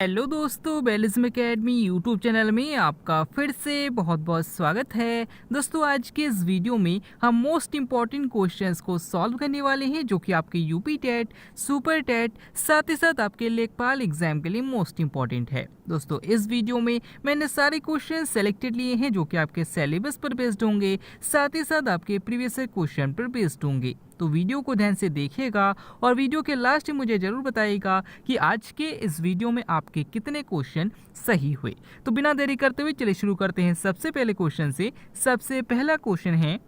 Hello दोस्तों, बेलिज्म academy YouTube channel में आपका फिर से बहुत बहुत स्वागत है। दोस्तों, आज के इस वीडियो में हम मोस्ट इम्पॉर्टेंट क्वेश्चंस को सॉल्व करने वाले हैं जो कि आपके यूपी टेट, सुपर टेट, साथ ही साथ आपके लेखपाल एग्जाम के लिए मोस्ट इम्पॉर्टेंट है। दोस्तों, इस वीडियो में मैंने सारे क्वेश्चन सेलेक्टेड लिए हैं जो कि आपके सिलेबस पर बेस्ड होंगे, साथ ही साथ आपके प्रीवियस क्वेश्चन पर बेस्ड होंगे। तो वीडियो को ध्यान से देखिएगा और वीडियो के लास्ट में मुझे ज़रूर बताइएगा कि आज के इस वीडियो में आपके कितने क्वेश्चन सही हुए। तो बिना देरी करते हुए चलिए शुरू करते हैं सबसे पहले क्वेश्चन से। सबसे पहला क्वेश्चन है,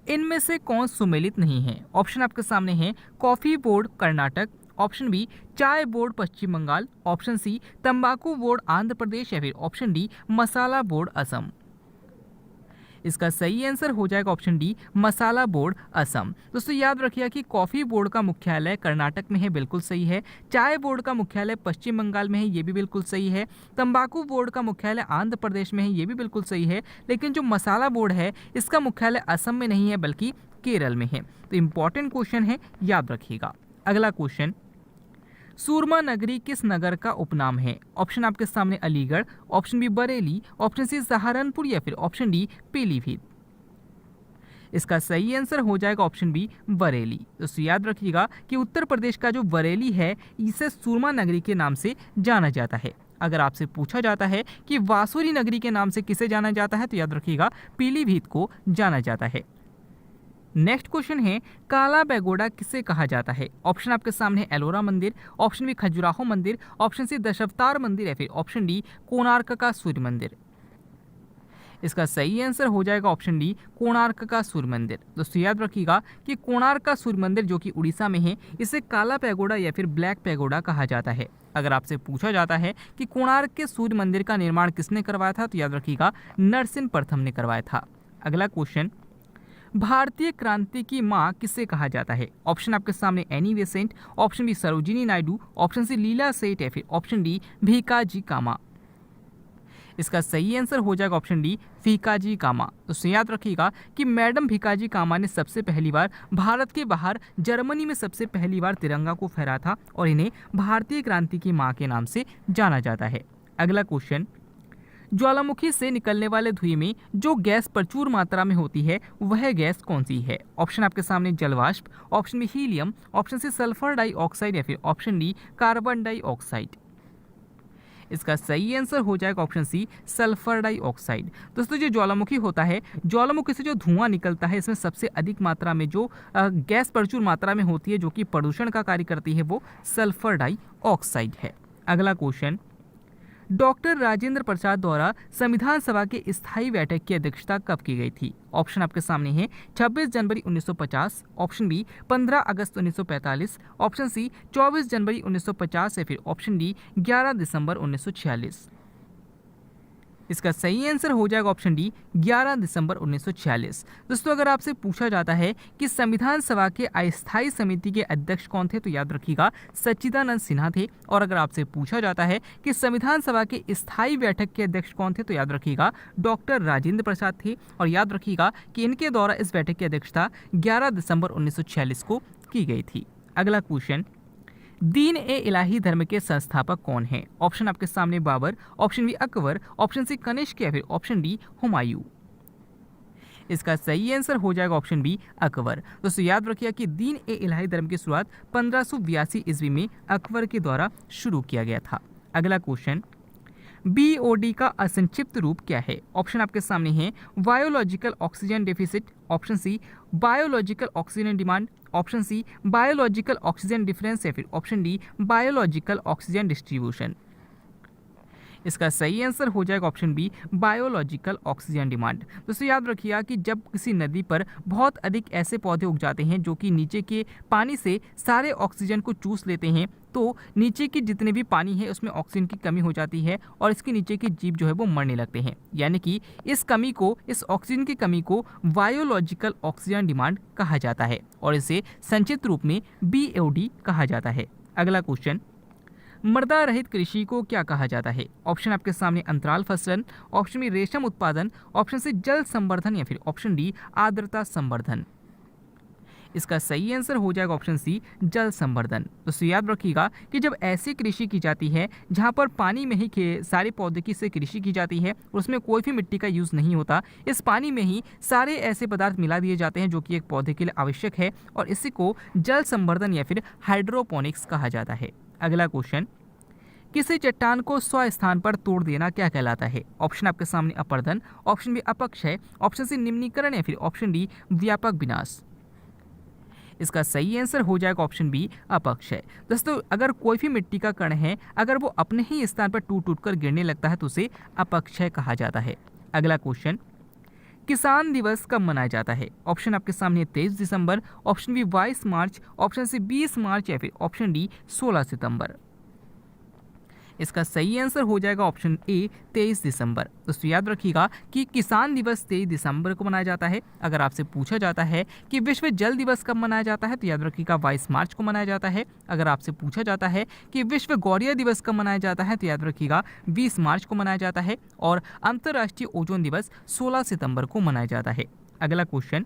इनमें से कौन सुमेलित नहीं है? ऑप्शन आपके सामने है coffee board Karnataka, option B चाय board Paschim Bengal, option C तंबाकू बोर्ड आंध्र प्रदेश, या फिर ऑप्शन डी मसाला बोर्ड असम। इसका सही आंसर हो जाएगा ऑप्शन डी मसाला बोर्ड असम। दोस्तों, याद रखिए कि कॉफ़ी बोर्ड का मुख्यालय कर्नाटक में है, बिल्कुल सही है। चाय बोर्ड का मुख्यालय पश्चिम बंगाल में है, ये भी बिल्कुल सही है। तंबाकू बोर्ड का मुख्यालय आंध्र प्रदेश में है, ये भी बिल्कुल सही है। लेकिन जो मसाला बोर्ड है इसका मुख्यालय असम में नहीं है बल्कि केरल में है। तो इंपॉर्टेंट क्वेश्चन है, याद रखिएगा। अगला क्वेश्चन, सूरमा नगरी किस नगर का उपनाम है? ऑप्शन आपके सामने Aligarh, option B Bareilly, option C Saharanpur, या फिर ऑप्शन डी पीलीभीत। इसका सही आंसर हो जाएगा ऑप्शन बी बरेली। तो याद रखिएगा कि उत्तर प्रदेश का जो बरेली है इसे सूरमा नगरी के नाम से जाना जाता है। अगर आपसे पूछा जाता है कि वासुरी नगरी के नाम से किसे जाना जाता है तो याद रखिएगा पीलीभीत को जाना जाता है। नेक्स्ट क्वेश्चन है, काला पैगोडा किसे कहा जाता है? ऑप्शन आपके सामने एलोरा मंदिर, ऑप्शन बी खजुराहो मंदिर, ऑप्शन सी दशावतार मंदिर, या फिर ऑप्शन डी कोणार्क का सूर्य मंदिर। इसका सही आंसर हो जाएगा ऑप्शन डी कोणार्क का सूर्य मंदिर। दोस्तों, याद रखिएगा कि कोणार्क का सूर्य मंदिर जो कि उड़ीसा में है इसे काला पैगोडा या फिर ब्लैक पैगोडा कहा जाता है। अगर आपसे पूछा जाता है कि कोणार्क के सूर्य मंदिर का निर्माण किसने करवाया था तो याद रखिएगा नरसिंह प्रथम ने करवाया था। अगला क्वेश्चन, भारतीय क्रांति की मां किसे कहा जाता है? ऑप्शन आपके सामने Annie Besant, option B Sarojini Naidu, option C Leila Seth, या फिर ऑप्शन डी भीकाजी कामा। इसका सही आंसर हो जाएगा ऑप्शन डी भीकाजी कामा। तो याद रखिएगा कि मैडम भीकाजी कामा ने सबसे पहली बार भारत के बाहर जर्मनी में सबसे पहली बार तिरंगा को फहराया था और इन्हें भारतीय क्रांति की मां के नाम से जाना जाता है। अगला क्वेश्चन, ज्वालामुखी से निकलने वाले धुएं में जो गैस प्रचुर मात्रा में होती है वह गैस कौन सी है? ऑप्शन आपके सामने जलवाष्प, option B helium, option C sulphur dioxide, या फिर ऑप्शन डी कार्बन डाइऑक्साइड। इसका सही आंसर हो जाएगा ऑप्शन सी सल्फर डाइऑक्साइड। दोस्तों, जो ज्वालामुखी होता है, ज्वालामुखी से जो धुआं निकलता है इसमें सबसे अधिक मात्रा में जो गैस प्रचुर मात्रा में होती है जो कि प्रदूषण का कार्य करती है वो सल्फर डाइऑक्साइड है। अगला क्वेश्चन, डॉक्टर राजेंद्र प्रसाद द्वारा संविधान सभा के स्थायी बैठक की अध्यक्षता कब की गई थी? ऑप्शन आपके सामने है 26 जनवरी 1950, ऑप्शन बी 15 अगस्त 1945, ऑप्शन सी 24 जनवरी 1950, या फिर ऑप्शन डी 11 दिसंबर 1946। इसका सही आंसर हो जाएगा ऑप्शन डी 11 दिसंबर 1946। दोस्तों, अगर आपसे पूछा जाता है कि संविधान सभा के अस्थायी समिति के अध्यक्ष कौन थे तो याद रखिएगा सच्चिदानंद सिन्हा थे। और अगर आपसे पूछा जाता है कि संविधान सभा के स्थायी बैठक के अध्यक्ष कौन थे तो याद रखिएगा डॉक्टर राजेंद्र प्रसाद थे। और याद रखिएगा कि इनके द्वारा इस बैठक की अध्यक्षता 11 दिसंबर 1946 को की गई थी। अगला क्वेश्चन, दीन ए इलाही धर्म के संस्थापक कौन हैं? ऑप्शन आपके सामने Babur, option B Akbar, option C Kanishka, या फिर ऑप्शन डी हुमायूं। इसका सही आंसर हो जाएगा ऑप्शन बी अकबर। दोस्तों, याद रखिए कि दीन ए इलाही धर्म की शुरुआत 1582 ईस्वी में अकबर के द्वारा शुरू किया गया था। अगला क्वेश्चन, बीओडी का असंक्षिप्त रूप क्या है? ऑप्शन आपके सामने है biological oxygen deficit, option C biological oxygen demand, option C biological oxygen difference, या फिर option D biological oxygen distribution. इसका सही आंसर हो जाएगा option B biological oxygen demand. दोस्तों, याद रखिएगा कि जब किसी नदी पर बहुत अधिक ऐसे पौधे उग जाते हैं जो कि नीचे के पानी से सारे ऑक्सीजन को चूस लेते हैं तो नीचे की जितने भी पानी है उसमें ऑक्सीजन की कमी हो जाती है और इसके नीचे के जीव जो है वो मरने लगते हैं। यानी कि इस ऑक्सीजन की कमी को बायोलॉजिकल ऑक्सीजन डिमांड कहा जाता है और इसे संक्षिप्त रूप में बीओडी कहा जाता है। अगला क्वेश्चन, मृदा रहित कृषि को क्या कहा जाता है? ऑप्शन आपके सामने अंतराल फसलन, ऑप्शन बी रेशम उत्पादन, ऑप्शन सी जल संवर्धन, या फिर ऑप्शन डी आर्द्रता संवर्धन। इसका सही आंसर हो जाएगा ऑप्शन सी, जल संवर्धन। दोस्तों याद रखिएगा कि जब ऐसी कृषि की जाती है जहां पर पानी में ही सारे प्रौद्योगिकी से कृषि की जाती है, उसमें कोई भी मिट्टी का यूज़ नहीं होता, इस पानी में ही सारे ऐसे पदार्थ मिला दिए जाते हैं जो कि एक पौधे के लिए आवश्यक है, और इसी को जल संवर्धन या फिर हाइड्रोपोनिक्स कहा जाता है। अगला क्वेश्चन, किसी चट्टान को स्थान पर तोड़ देना क्या कहलाता है? ऑप्शन आपके सामने अपर्दन, ऑप्शन बी अपक्षय, ऑप्शन सी निम्नीकरण या फिर ऑप्शन डी व्यापक विनाश। इसका सही आंसर हो जाएगा ऑप्शन बी, अपक्षय। दोस्तों अगर कोई भी मिट्टी का कण है, अगर वो अपने ही स्थान पर टूट टूट कर गिरने लगता है तो उसे अपक्षय कहा जाता है। अगला क्वेश्चन, किसान दिवस कब मनाया जाता है? ऑप्शन आपके सामने 23 दिसंबर, ऑप्शन बी 22 मार्च, ऑप्शन सी 20 मार्च या फिर ऑप्शन डी 16 सितंबर। इसका सही आंसर हो जाएगा ऑप्शन ए, 23 दिसंबर। दोस्तों याद रखिएगा कि किसान दिवस 23 दिसंबर को मनाया जाता है। अगर आपसे पूछा जाता है कि विश्व जल दिवस कब मनाया जाता है तो याद रखिएगा 22 मार्च को मनाया जाता है। अगर आपसे पूछा जाता है कि विश्व गौरिया दिवस कब मनाया जाता है तो याद रखिएगा 20 मार्च को मनाया जाता है, और अंतर्राष्ट्रीय ओजोन दिवस 16 सितंबर को मनाया जाता है। अगला क्वेश्चन,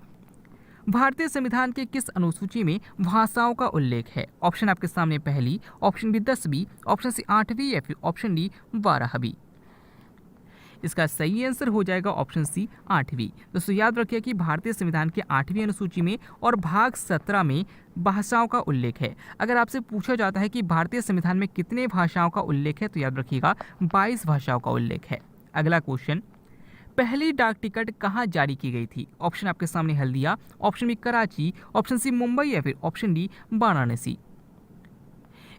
भारतीय संविधान के किस अनुसूची में भाषाओं का उल्लेख है? ऑप्शन आपके सामने पहली, ऑप्शन बी 10वीं, ऑप्शन सी 8वीं या फिर ऑप्शन डी 12वीं। इसका सही आंसर हो जाएगा ऑप्शन सी, 8वीं। दोस्तों याद रखिए कि भारतीय संविधान के 8वीं अनुसूची में और भाग 17 में भाषाओं का उल्लेख है। अगर आपसे पूछा जाता है कि भारतीय संविधान में कितने भाषाओं का उल्लेख है तो याद रखिएगा 22 भाषाओं का उल्लेख है। अगला क्वेश्चन, पहली डाक टिकट कहाँ जारी की गई थी? ऑप्शन आपके सामने Haldia, option B Karachi, option C Mumbai या फिर ऑप्शन डी वाराणसी।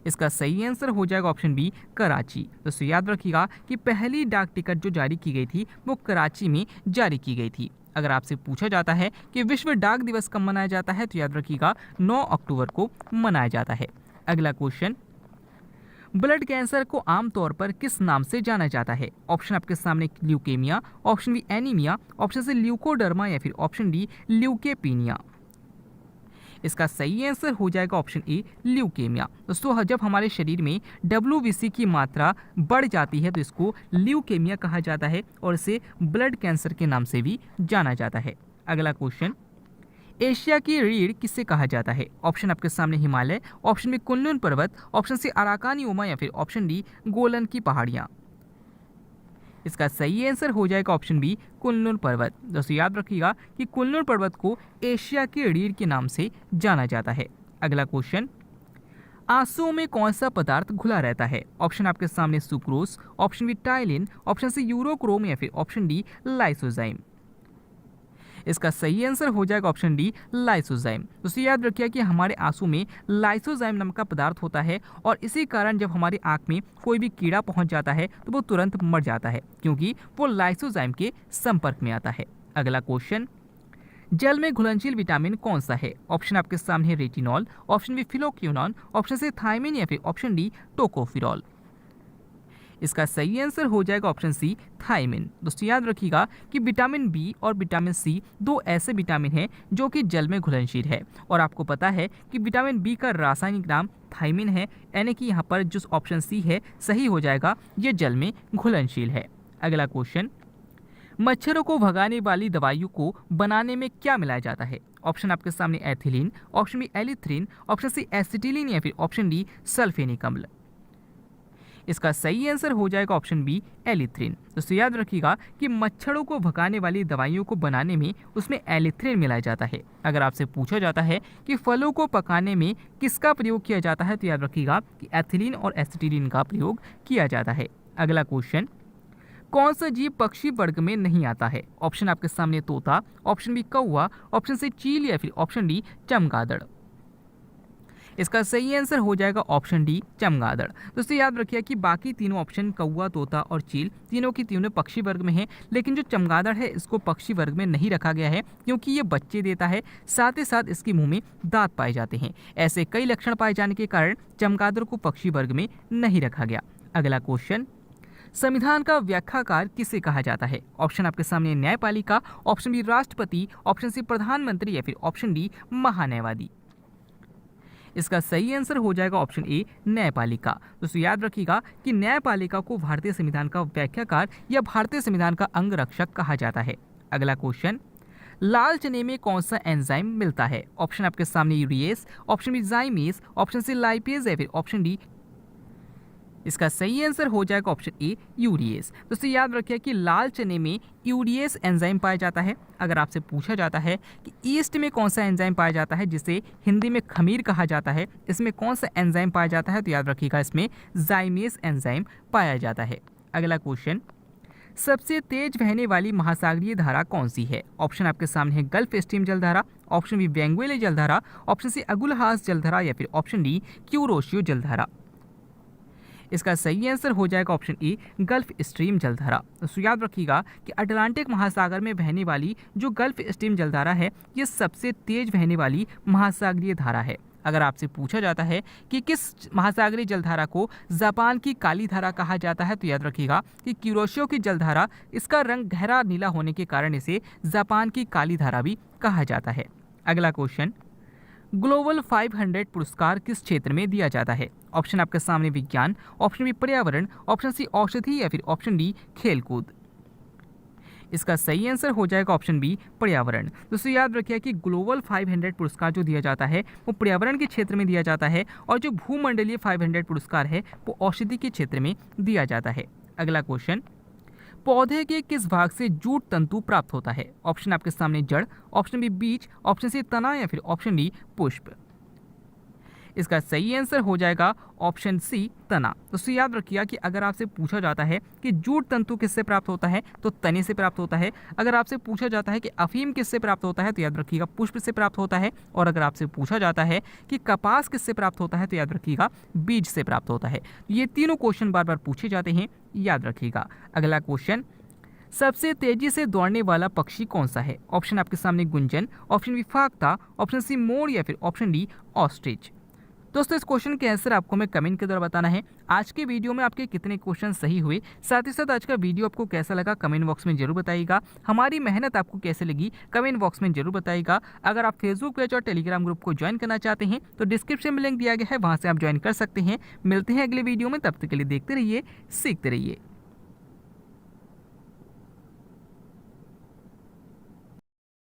इसका सही आंसर हो जाएगा ऑप्शन बी, कराची। दोस्तों याद रखिएगा कि पहली डाक टिकट जो जारी की गई थी वो कराची में जारी की गई थी। अगर आपसे पूछा जाता है कि विश्व डाक दिवस कब मनाया जाता है तो याद रखिएगा 9 अक्टूबर को मनाया जाता है। अगला क्वेश्चन, ब्लड कैंसर को आमतौर पर किस नाम से जाना जाता है? ऑप्शन आपके सामने leukaemia, option B anaemia, option C leucoderma या फिर ऑप्शन डी ल्यूकेपीनिया। इसका सही आंसर हो जाएगा ऑप्शन ए, ल्यूकेमिया। दोस्तों जब हमारे शरीर में WBC की मात्रा बढ़ जाती है तो इसको ल्यूकेमिया कहा जाता है, और इसे ब्लड कैंसर के नाम से भी जाना जाता है। अगला क्वेश्चन, एशिया की रीढ़ किसे कहा जाता है? ऑप्शन आपके सामने हिमालय, ऑप्शन बी कुनलुन पर्वत, ऑप्शन सी अराकानी उमा या फिर ऑप्शन डी गोलन की पहाड़ियां। इसका सही आंसर हो जाएगा ऑप्शन बी, कुनलुन पर्वत। दोस्तों याद रखिएगा कि कुनलुन पर्वत को एशिया की रीढ़ के नाम से जाना जाता है। अगला क्वेश्चन, आंसुओं में कौन सा पदार्थ घुला रहता है? ऑप्शन आपके सामने sucrose, option B ptyalin, option C urochrome या फिर ऑप्शन डी लाइसोजाइम। इसका सही आंसर हो जाएगा ऑप्शन डी, लाइसोजाइम। दोस्तों याद रखिए कि हमारे आंसू में लाइसोजाइम नाम का पदार्थ होता है, और इसी कारण जब हमारी आंख में कोई भी कीड़ा पहुंच जाता है तो वो तुरंत मर जाता है, क्योंकि वो लाइसोजाइम के संपर्क में आता है। अगला क्वेश्चन, जल में घुलनशील विटामिन कौन सा है? ऑप्शन आपके सामने retinol, option B phylloquinone, option C thiamine या फिर ऑप्शन डी टोकोफिरॉल। इसका सही आंसर हो जाएगा ऑप्शन सी, थायमिन। दोस्तों याद रखिएगा कि विटामिन बी और विटामिन सी दो ऐसे विटामिन हैं जो कि जल में घुलनशील है, और आपको पता है कि विटामिन बी का रासायनिक नाम थायमिन है, यानी कि यहाँ पर जो ऑप्शन सी है सही हो जाएगा, ये जल में घुलनशील है। अगला क्वेश्चन, मच्छरों को भगाने वाली दवाइयों को बनाने में क्या मिलाया जाता है? ऑप्शन आपके सामने एथिलीन, ऑप्शन बी एलिथ्रिन, ऑप्शन सी एसिटिलीन या फिर ऑप्शन डी सल्फेनिक अम्ल। इसका सही आंसर हो जाएगा ऑप्शन बी, एलिथ्रिन। दोस्तों याद रखिएगा कि मच्छरों को भगाने वाली दवाइयों को बनाने में उसमें एलिथ्रिन मिलाया जाता है। अगर आपसे पूछा जाता है कि फलों को पकाने में किसका प्रयोग किया जाता है तो याद रखिएगा कि एथिलीन और एसिटिलीन का प्रयोग किया जाता है। अगला क्वेश्चन, कौन सा जीव पक्षी वर्ग में नहीं आता है? ऑप्शन आपके सामने तोता, ऑप्शन बी कौवा, ऑप्शन सी चील या फिर ऑप्शन डी चमगादड़। इसका सही आंसर हो जाएगा ऑप्शन डी, चमगादड़। दोस्तों याद रखिए कि बाकी तीनों ऑप्शन कौवा, तोता और चील तीनों की तीनों पक्षी वर्ग में हैं, लेकिन जो चमगादड़ है इसको पक्षी वर्ग में नहीं रखा गया है, क्योंकि ये बच्चे देता है, साथ ही साथ इसके मुंह में दांत पाए जाते हैं। ऐसे कई लक्षण पाए जाने के कारण चमगादड़ को पक्षी वर्ग में नहीं रखा गया। अगला क्वेश्चन, संविधान का व्याख्याकार किसे कहा जाता है? ऑप्शन आपके सामने न्यायपालिका, ऑप्शन बी राष्ट्रपति, ऑप्शन सी प्रधानमंत्री या फिर ऑप्शन डी महान्यायवादी। इसका सही आंसर हो जाएगा ऑप्शन ए, न्यायपालिका। दोस्तों याद रखिएगा कि न्यायपालिका को भारतीय संविधान का व्याख्याकार या भारतीय संविधान का अंग रक्षक कहा जाता है। अगला क्वेश्चन, लाल चने में कौन सा एंजाइम मिलता है? ऑप्शन आपके सामने urease, option B zymase, option C lipase या फिर ऑप्शन डी। इसका सही आंसर हो जाएगा ऑप्शन ए यूरिएस। दोस्तों याद रखिए कि लाल चने में यूरिएस एंजाइम पाया जाता है। अगर आपसे पूछा जाता है कि ईस्ट में कौन सा एंजाइम पाया जाता है जिसे हिंदी में खमीर कहा जाता है, इसमें कौन सा एंजाइम पाया जाता है, तो याद रखिएगा इसमें जाइमेस एंजाइम पाया जाता है। अगला क्वेश्चन, सबसे तेज बहने वाली महासागरीय धारा कौन सी है? ऑप्शन आपके सामने है गल्फ स्ट्रीम जलधारा, ऑप्शन बी वेंगुएले जलधारा, ऑप्शन सी अगुलहास जलधारा या फिर ऑप्शन डी क्यूरोशियो जलधारा। इसका सही आंसर हो जाएगा ऑप्शन ए गल्फ स्ट्रीम जलधारा। तो याद रखिएगा कि अटलांटिक महासागर में बहने वाली जो गल्फ स्ट्रीम जलधारा है ये सबसे तेज बहने वाली महासागरीय धारा है। अगर आपसे पूछा जाता है कि किस महासागरीय जलधारा को जापान की काली धारा कहा जाता है, तो याद रखिएगा कि क्यूरोशियो की जलधारा, इसका रंग गहरा नीला होने के कारण इसे जापान की काली धारा भी कहा जाता है। अगला क्वेश्चन, ग्लोबल 500 पुरस्कार किस क्षेत्र में दिया जाता है? ऑप्शन आपके सामने विज्ञान, ऑप्शन बी पर्यावरण, ऑप्शन सी औषधि या फिर ऑप्शन डी खेलकूद। इसका सही आंसर हो जाएगा ऑप्शन बी पर्यावरण। दोस्तों याद रखिए कि ग्लोबल 500 पुरस्कार जो दिया जाता है वो पर्यावरण के क्षेत्र में दिया जाता है और जो भूमंडलीय 500 पुरस्कार है वो औषधि के क्षेत्र में दिया जाता है। अगला क्वेश्चन, पौधे के किस भाग से जूट तंतु प्राप्त होता है? ऑप्शन आपके सामने जड़, ऑप्शन बी बीज, ऑप्शन सी तना या फिर ऑप्शन डी पुष्प। इसका सही आंसर हो जाएगा ऑप्शन सी तना। दोस्तों याद रखिएगा कि अगर आपसे पूछा जाता है कि जूट तंतु किससे प्राप्त होता है तो तने से प्राप्त होता है। अगर आपसे पूछा जाता है कि अफीम किससे प्राप्त होता है तो याद रखिएगा पुष्प से प्राप्त होता है। और अगर आपसे पूछा जाता है कि कपास किससे प्राप्त होता है तो याद रखिएगा बीज से प्राप्त होता है। ये तीनों क्वेश्चन बार बार पूछे जाते हैं, याद रखिएगा। अगला क्वेश्चन, सबसे तेजी से दौड़ने वाला पक्षी कौन सा है? ऑप्शन आपके सामने गुंजन, ऑप्शन बी फाख्ता, ऑप्शन सी मोर या फिर ऑप्शन डी ऑस्ट्रिच। दोस्तों इस क्वेश्चन के आंसर आपको हमें कमेंट के द्वारा बताना है। आज के वीडियो में आपके कितने क्वेश्चन सही हुए, साथ ही साथ आज का वीडियो आपको कैसा लगा कमेंट बॉक्स में जरूर बताइएगा। हमारी मेहनत आपको कैसे लगी कमेंट बॉक्स में जरूर बताइएगा। अगर आप फेसबुक पेज और टेलीग्राम ग्रुप को ज्वाइन करना चाहते हैं तो डिस्क्रिप्शन में लिंक दिया गया है, वहाँ से आप ज्वाइन कर सकते हैं। मिलते हैं अगले वीडियो में, तब तक के लिए देखते रहिए, सीखते रहिए।